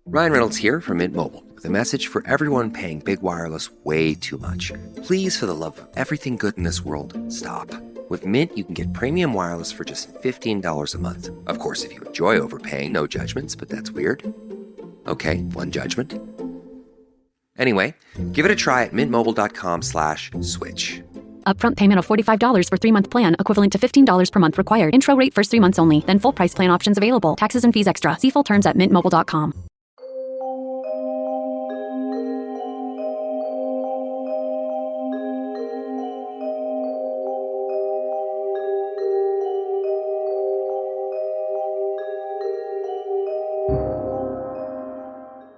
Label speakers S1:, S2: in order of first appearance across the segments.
S1: Ryan Reynolds here from Mint Mobile with a message for everyone paying big wireless way too much. Please, for the love of everything good in this world, stop. With Mint, you can get premium wireless for just $15 a month. Of course, if you enjoy overpaying, no judgments, but that's weird. Okay, one judgment. Anyway, give it a try at mintmobile.com/switch.
S2: Upfront payment of $45 for 3-month plan, equivalent to $15 per month required. Intro rate first 3 months only, then full price plan options available. Taxes and fees extra. See full terms at mintmobile.com.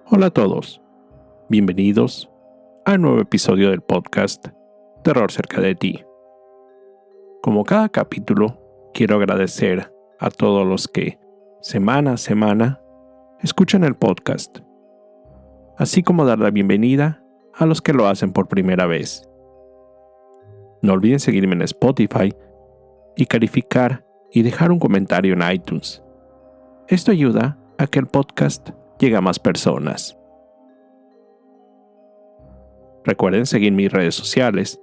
S3: Hola a todos, bienvenidos a un nuevo episodio del podcast Terror cerca de ti. Como cada capítulo, quiero agradecer a todos los que, semana a semana, escuchan el podcast, así como dar la bienvenida a los que lo hacen por primera vez. No olviden seguirme en Spotify y calificar y dejar un comentario en iTunes. Esto ayuda a que el podcast llegue a más personas. Recuerden seguir mis redes sociales,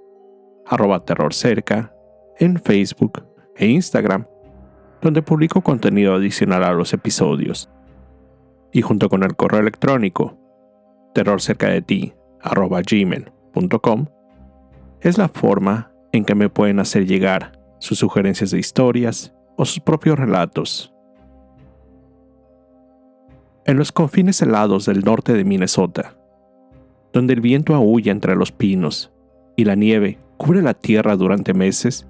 S3: @terrorcerca, en Facebook e Instagram, donde publico contenido adicional a los episodios. Y junto con el correo electrónico, terrorcercadeti@gmail.com, es la forma en que me pueden hacer llegar sus sugerencias de historias o sus propios relatos. En los confines helados del norte de Minnesota, donde el viento aúlla entre los pinos y la nieve cubre la tierra durante meses,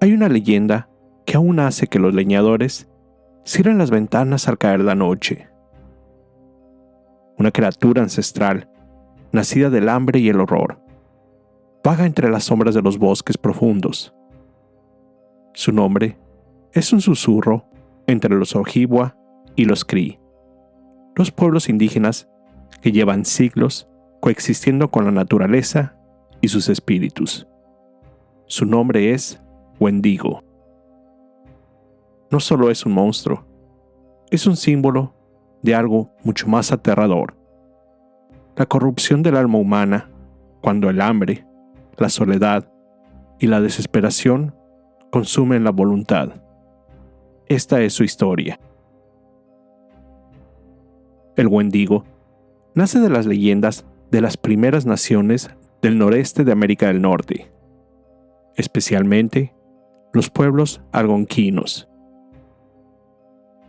S3: hay una leyenda que aún hace que los leñadores cierren las ventanas al caer la noche. Una criatura ancestral, nacida del hambre y el horror, vaga entre las sombras de los bosques profundos. Su nombre es un susurro entre los Ojibwa y los Cree, los pueblos indígenas que llevan siglos coexistiendo con la naturaleza y sus espíritus. Su nombre es Wendigo. No solo es un monstruo, es un símbolo de algo mucho más aterrador: la corrupción del alma humana cuando el hambre, la soledad y la desesperación consumen la voluntad. Esta es su historia. El Wendigo nace de las leyendas de las primeras naciones del noreste de América del Norte, especialmente los pueblos algonquinos.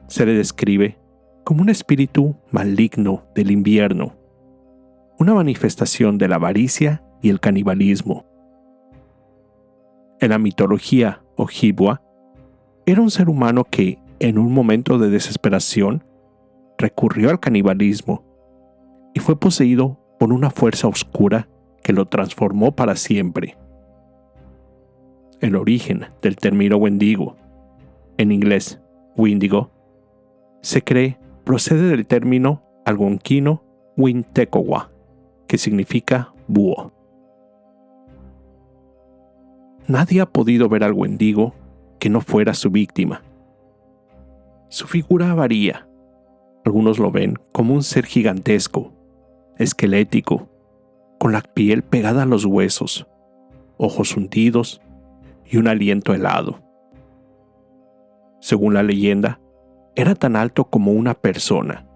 S3: Se le describe como un espíritu maligno del invierno, una manifestación de la avaricia y el canibalismo. En la mitología Ojibwa, era un ser humano que, en un momento de desesperación, recurrió al canibalismo y fue poseído por una fuerza oscura que lo transformó para siempre. El origen del término Wendigo, en inglés Wendigo, se cree procede del término algonquino Wintecowa, que significa búho. Nadie ha podido ver al Wendigo que no fuera su víctima. Su figura varía. Algunos lo ven como un ser gigantesco, esquelético, con la piel pegada a los huesos, ojos hundidos y un aliento helado. Según la leyenda, era tan alto como una persona,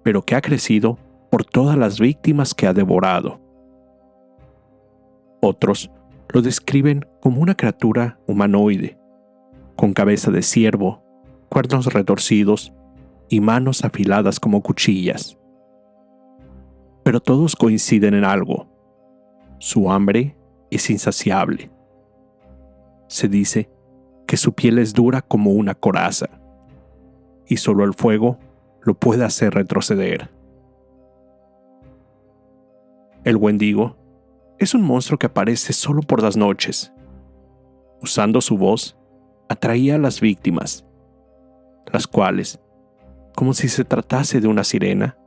S3: pero que ha crecido por todas las víctimas que ha devorado. Otros lo describen como una criatura humanoide, con cabeza de ciervo, cuernos retorcidos y manos afiladas como cuchillas. Pero todos coinciden en algo: su hambre es insaciable. Se dice que su piel es dura como una coraza, y solo el fuego lo puede hacer retroceder. El Wendigo es un monstruo que aparece solo por las noches. Usando su voz, atraía a las víctimas, las cuales, como si se tratase de una sirena,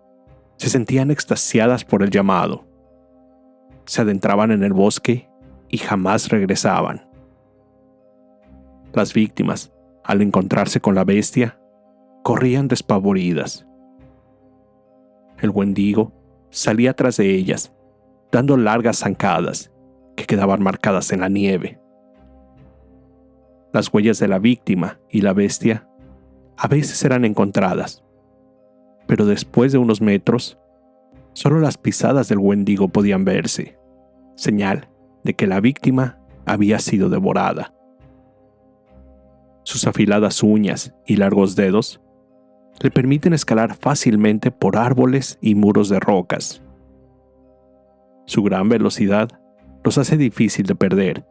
S3: se sentían extasiadas por el llamado. Se adentraban en el bosque y jamás regresaban. Las víctimas, al encontrarse con la bestia, corrían despavoridas. El Wendigo salía tras de ellas, dando largas zancadas que quedaban marcadas en la nieve. Las huellas de la víctima y la bestia a veces eran encontradas, pero después de unos metros, solo las pisadas del Wendigo podían verse, señal de que la víctima había sido devorada. Sus afiladas uñas y largos dedos le permiten escalar fácilmente por árboles y muros de rocas. Su gran velocidad los hace difícil de perder,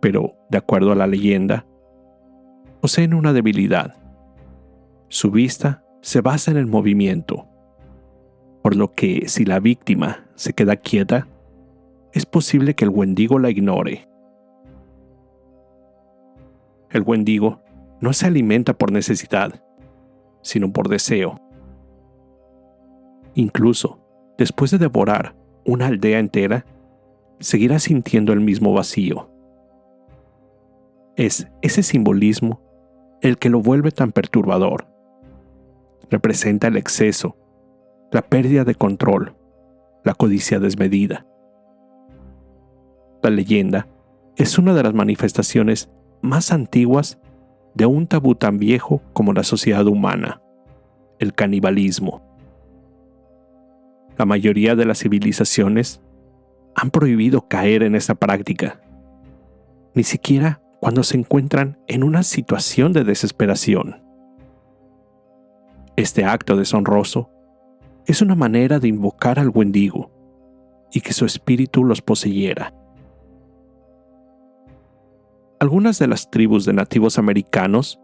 S3: pero, de acuerdo a la leyenda, poseen una debilidad. Su vista se basa en el movimiento, por lo que si la víctima se queda quieta, es posible que el Wendigo la ignore. El Wendigo no se alimenta por necesidad, sino por deseo. Incluso después de devorar una aldea entera, seguirá sintiendo el mismo vacío. Es ese simbolismo el que lo vuelve tan perturbador. Representa el exceso, la pérdida de control, la codicia desmedida. La leyenda es una de las manifestaciones más antiguas de un tabú tan viejo como la sociedad humana, el canibalismo. La mayoría de las civilizaciones han prohibido caer en esta práctica, ni siquiera cuando se encuentran en una situación de desesperación. Este acto deshonroso es una manera de invocar al Wendigo y que su espíritu los poseyera. Algunas de las tribus de nativos americanos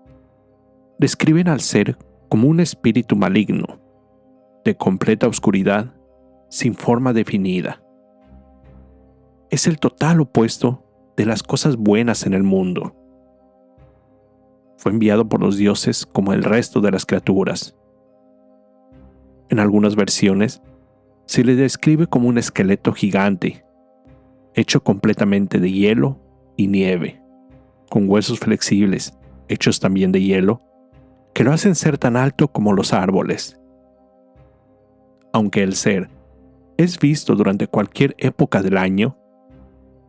S3: describen al ser como un espíritu maligno, de completa oscuridad, sin forma definida. Es el total opuesto de las cosas buenas en el mundo. Fue enviado por los dioses como el resto de las criaturas. En algunas versiones, se le describe como un esqueleto gigante, hecho completamente de hielo y nieve, con huesos flexibles, hechos también de hielo, que lo hacen ser tan alto como los árboles. Aunque el ser es visto durante cualquier época del año,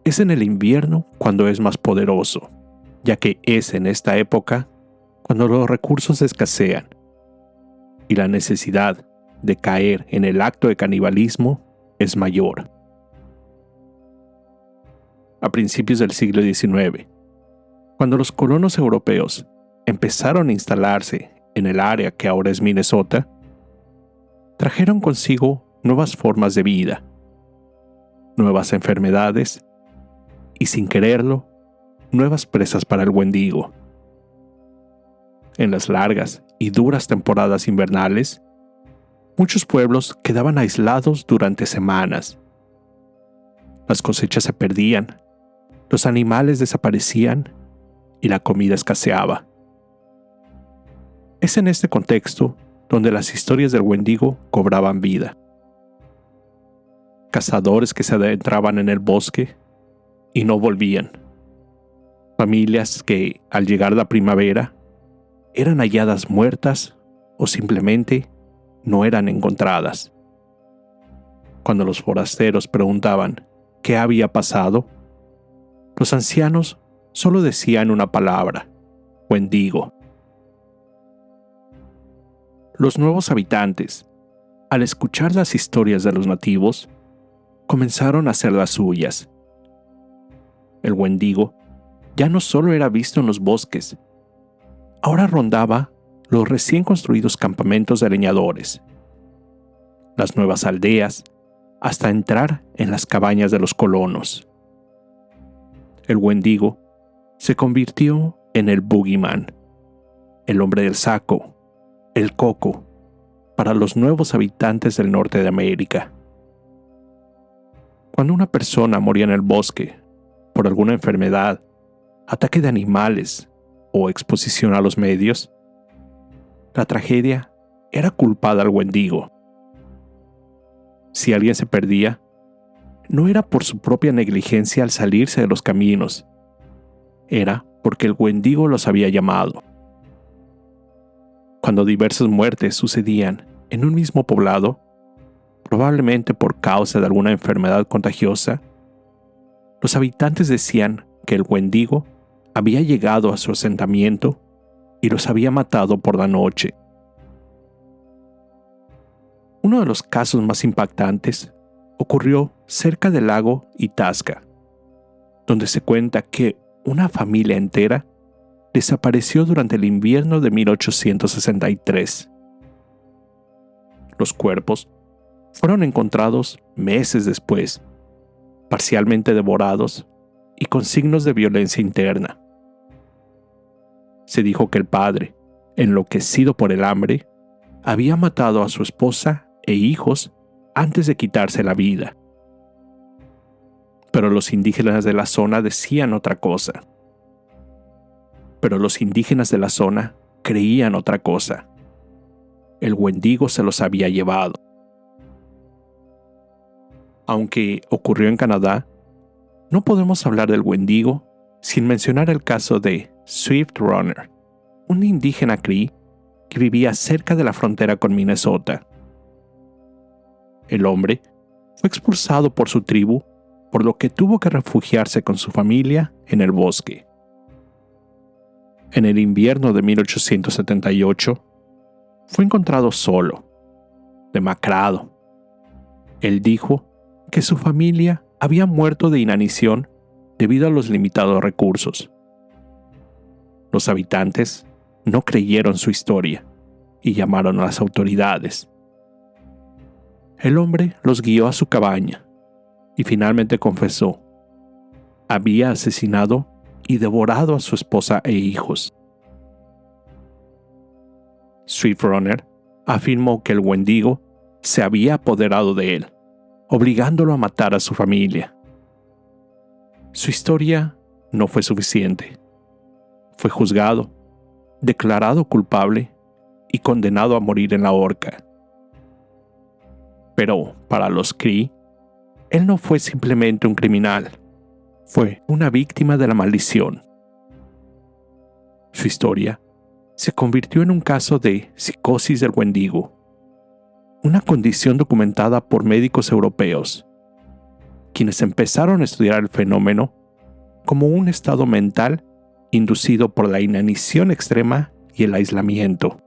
S3: es en el invierno cuando es más poderoso, ya que es en esta época cuando los recursos escasean y la necesidad de caer en el acto de canibalismo es mayor. A principios del siglo XIX, cuando los colonos europeos empezaron a instalarse en el área que ahora es Minnesota, trajeron consigo nuevas formas de vida, nuevas enfermedades y, sin quererlo, nuevas presas para el Wendigo. En las largas y duras temporadas invernales, muchos pueblos quedaban aislados durante semanas. Las cosechas se perdían, los animales desaparecían y la comida escaseaba. Es en este contexto donde las historias del Wendigo cobraban vida. Cazadores que se adentraban en el bosque y no volvían. Familias que, al llegar la primavera, eran halladas muertas o simplemente no eran encontradas. Cuando los forasteros preguntaban qué había pasado, los ancianos solo decían una palabra: Wendigo. Los nuevos habitantes, al escuchar las historias de los nativos, comenzaron a hacer las suyas. El Wendigo ya no solo era visto en los bosques, ahora rondaba los recién construidos campamentos de leñadores, las nuevas aldeas, hasta entrar en las cabañas de los colonos. El Wendigo se convirtió en el Boogeyman, el hombre del saco, el coco, para los nuevos habitantes del norte de América. Cuando una persona moría en el bosque por alguna enfermedad, ataque de animales o exposición a los medios, la tragedia era culpada al Wendigo. Si alguien se perdía, no era por su propia negligencia al salirse de los caminos, era porque el Wendigo los había llamado. Cuando diversas muertes sucedían en un mismo poblado, probablemente por causa de alguna enfermedad contagiosa, los habitantes decían que el Wendigo había llegado a su asentamiento y los había matado por la noche. Uno de los casos más impactantes ocurrió cerca del lago Itasca, donde se cuenta que una familia entera desapareció durante el invierno de 1863. Los cuerpos fueron encontrados meses después, parcialmente devorados y con signos de violencia interna. Se dijo que el padre, enloquecido por el hambre, había matado a su esposa e hijos antes de quitarse la vida. Pero los indígenas de la zona decían otra cosa. Creían otra cosa. El Wendigo se los había llevado. Aunque ocurrió en Canadá, no podemos hablar del Wendigo sin mencionar el caso de Swift Runner, un indígena Cree que vivía cerca de la frontera con Minnesota. El hombre fue expulsado por su tribu, por lo que tuvo que refugiarse con su familia en el bosque. En el invierno de 1878, fue encontrado solo, demacrado. Él dijo que su familia había muerto de inanición debido a los limitados recursos. Los habitantes no creyeron su historia y llamaron a las autoridades. El hombre los guió a su cabaña y finalmente confesó. Había asesinado y devorado a su esposa e hijos. Swift Runner afirmó que el Wendigo se había apoderado de él, obligándolo a matar a su familia. Su historia no fue suficiente. Fue juzgado, declarado culpable y condenado a morir en la horca. Pero para los Cree, él no fue simplemente un criminal, fue una víctima de la maldición. Su historia se convirtió en un caso de psicosis del Wendigo, una condición documentada por médicos europeos, quienes empezaron a estudiar el fenómeno como un estado mental inducido por la inanición extrema y el aislamiento.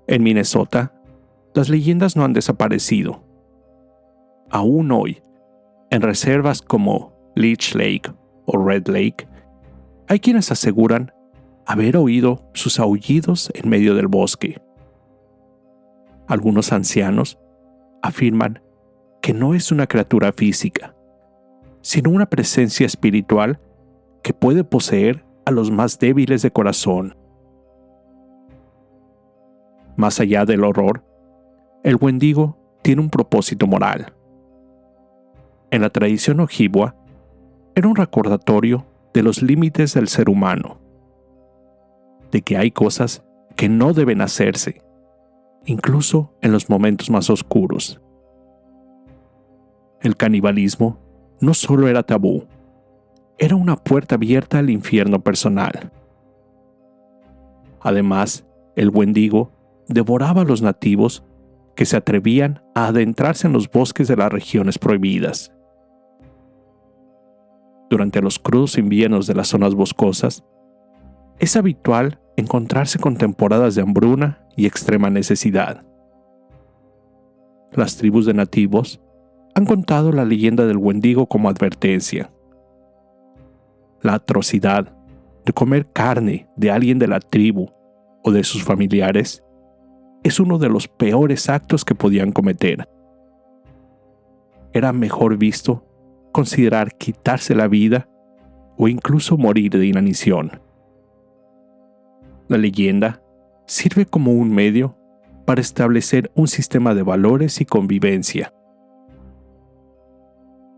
S3: En Minnesota, las leyendas no han desaparecido. Aún hoy, en reservas como Leech Lake o Red Lake, hay quienes aseguran haber oído sus aullidos en medio del bosque. Algunos ancianos afirman que no es una criatura física, sino una presencia espiritual que puede poseer a los más débiles de corazón. Más allá del horror, el Wendigo tiene un propósito moral. En la tradición ojibwa, era un recordatorio de los límites del ser humano, de que hay cosas que no deben hacerse, incluso en los momentos más oscuros. El canibalismo no solo era tabú, era una puerta abierta al infierno personal. Además, el Wendigo devoraba a los nativos que se atrevían a adentrarse en los bosques de las regiones prohibidas. Durante los crudos inviernos de las zonas boscosas, es habitual encontrarse con temporadas de hambruna y extrema necesidad. Las tribus de nativos han contado la leyenda del Wendigo como advertencia. La atrocidad de comer carne de alguien de la tribu o de sus familiares es uno de los peores actos que podían cometer. Era mejor visto considerar quitarse la vida o incluso morir de inanición. La leyenda sirve como un medio para establecer un sistema de valores y convivencia.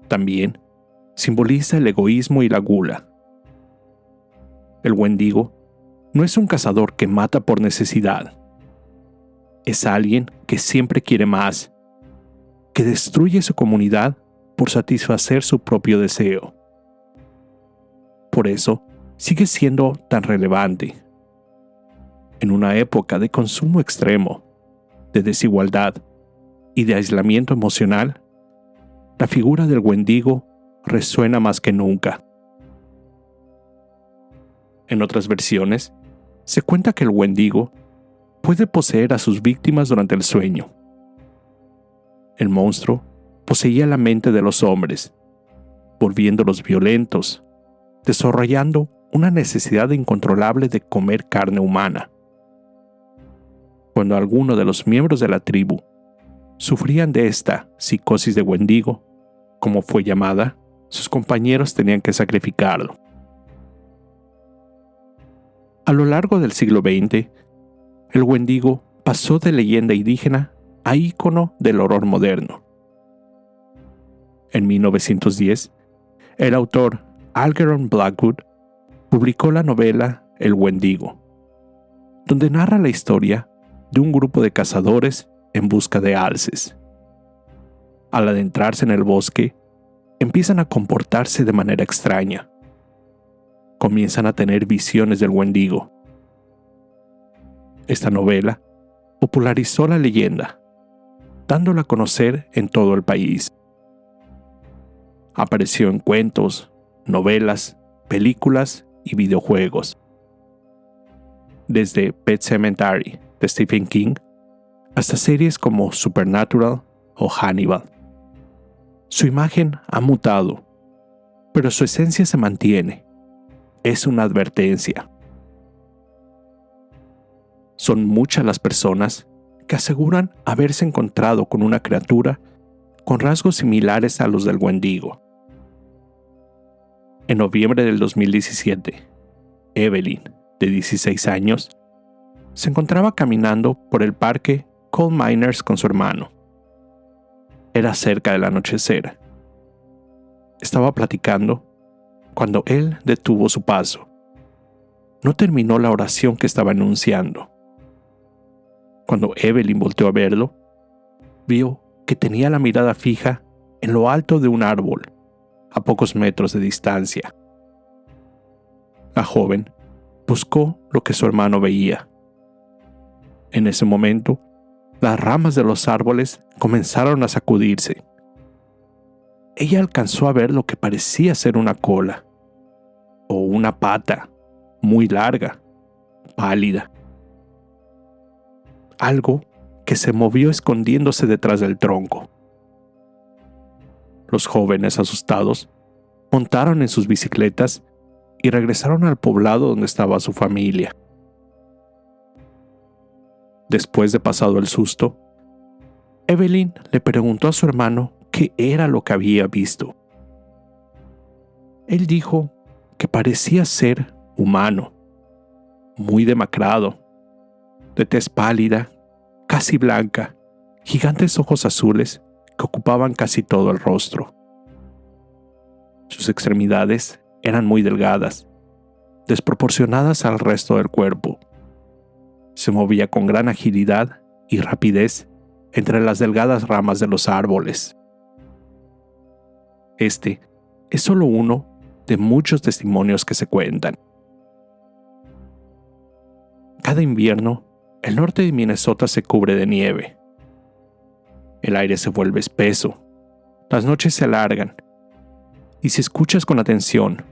S3: También simboliza el egoísmo y la gula. El Wendigo no es un cazador que mata por necesidad. Es alguien que siempre quiere más, que destruye su comunidad por satisfacer su propio deseo. Por eso, sigue siendo tan relevante. En una época de consumo extremo, de desigualdad y de aislamiento emocional, la figura del Wendigo resuena más que nunca. En otras versiones, se cuenta que el Wendigo puede poseer a sus víctimas durante el sueño. El monstruo poseía la mente de los hombres, volviéndolos violentos, desarrollando una necesidad incontrolable de comer carne humana. Cuando alguno de los miembros de la tribu sufrían de esta psicosis de Wendigo, como fue llamada, sus compañeros tenían que sacrificarlo. A lo largo del siglo XX, el Wendigo pasó de leyenda indígena a ícono del horror moderno. En 1910, el autor Algernon Blackwood publicó la novela El Wendigo, donde narra la historia de un grupo de cazadores en busca de alces. Al adentrarse en el bosque, empiezan a comportarse de manera extraña. Comienzan a tener visiones del Wendigo. Esta novela popularizó la leyenda, dándola a conocer en todo el país. Apareció en cuentos, novelas, películas y videojuegos. Desde Pet Sematary de Stephen King hasta series como Supernatural o Hannibal. Su imagen ha mutado, pero su esencia se mantiene. Es una advertencia. Son muchas las personas que aseguran haberse encontrado con una criatura con rasgos similares a los del Wendigo. En noviembre del 2017, Evelyn, de 16 años, se encontraba caminando por el parque Coal Miners con su hermano. Era cerca del anochecer. Estaba platicando cuando él detuvo su paso. No terminó la oración que estaba enunciando. Cuando Evelyn volteó a verlo, vio que tenía la mirada fija en lo alto de un árbol, a pocos metros de distancia. La joven buscó lo que su hermano veía. En ese momento, las ramas de los árboles comenzaron a sacudirse. Ella alcanzó a ver lo que parecía ser una cola, o una pata, muy larga, pálida. Algo que se movió escondiéndose detrás del tronco. Los jóvenes asustados montaron en sus bicicletas y regresaron al poblado donde estaba su familia. Después de pasado el susto, Evelyn le preguntó a su hermano qué era lo que había visto. Él dijo que parecía ser humano, muy demacrado, de tez pálida, casi blanca, gigantes ojos azules que ocupaban casi todo el rostro. Sus extremidades eran muy delgadas, desproporcionadas al resto del cuerpo. Se movía con gran agilidad y rapidez entre las delgadas ramas de los árboles. Este es solo uno de muchos testimonios que se cuentan. Cada invierno, el norte de Minnesota se cubre de nieve. El aire se vuelve espeso, las noches se alargan, y si escuchas con atención,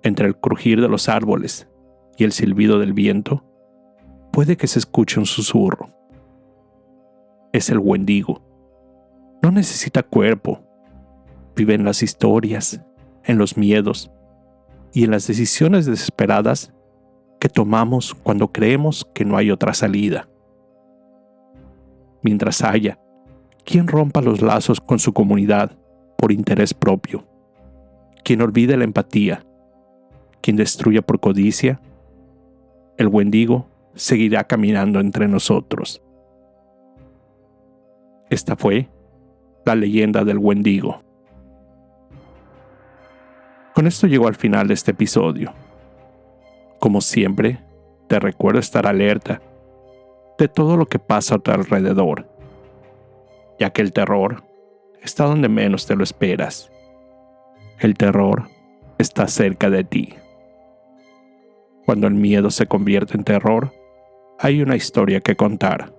S3: entre el crujir de los árboles y el silbido del viento, puede que se escuche un susurro. Es el Wendigo. No necesita cuerpo. Vive en las historias, en los miedos y en las decisiones desesperadas que tomamos cuando creemos que no hay otra salida. Mientras haya quien rompa los lazos con su comunidad por interés propio, quien olvide la empatía, quien destruya por codicia, el Wendigo seguirá caminando entre nosotros. Esta fue la leyenda del Wendigo. Con esto llego al final de este episodio. Como siempre, te recuerdo estar alerta de todo lo que pasa a tu alrededor, ya que el terror está donde menos te lo esperas. El terror está cerca de ti. Cuando el miedo se convierte en terror, hay una historia que contar.